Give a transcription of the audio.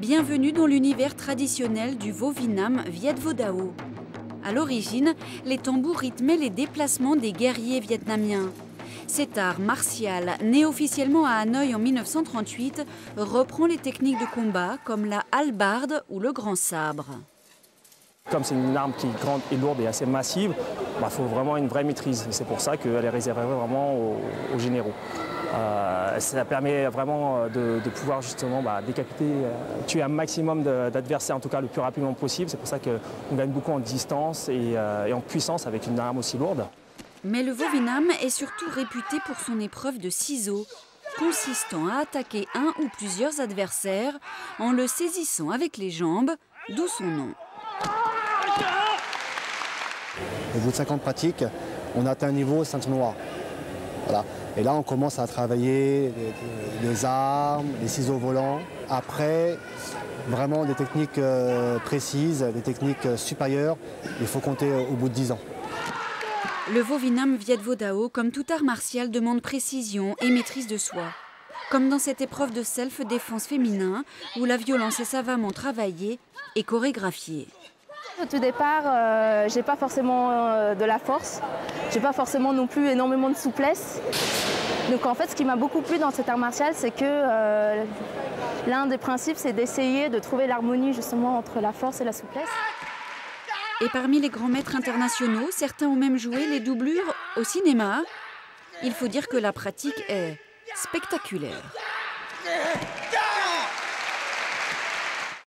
Bienvenue dans l'univers traditionnel du Vo-Vinam Viet Vo Dao. À l'origine, les tambours rythmaient les déplacements des guerriers vietnamiens. Cet art martial, né officiellement à Hanoï en 1938, reprend les techniques de combat comme la hallebarde ou le grand sabre. Comme c'est une arme qui est grande et lourde et assez massive, il faut vraiment une vraie maîtrise. C'est pour ça qu'elle est réservée vraiment aux généraux. Ça permet vraiment de pouvoir justement décapiter, tuer un maximum d'adversaires, en tout cas le plus rapidement possible. C'est pour ça qu'on gagne beaucoup en distance et en puissance avec une arme aussi lourde. Mais le Vo-Vinam est surtout réputé pour son épreuve de ciseaux, consistant à attaquer un ou plusieurs adversaires en le saisissant avec les jambes, d'où son nom. Au bout de 5 ans de pratique, on atteint un niveau ceinture noire. Voilà. Et là, on commence à travailler les armes, les ciseaux volants. Après, vraiment des techniques précises, des techniques supérieures, il faut compter au bout de 10 ans. Le Vo-Vinam Viet Vo Dao, comme tout art martial, demande précision et maîtrise de soi. Comme dans cette épreuve de self-défense féminin, où la violence est savamment travaillée et chorégraphiée. Au tout départ, j'ai pas forcément de la force, j'ai pas forcément non plus énormément de souplesse. Donc en fait, ce qui m'a beaucoup plu dans cet art martial, c'est que l'un des principes, c'est d'essayer de trouver l'harmonie justement entre la force et la souplesse. Et parmi les grands maîtres internationaux, certains ont même joué les doublures au cinéma. Il faut dire que la pratique est spectaculaire.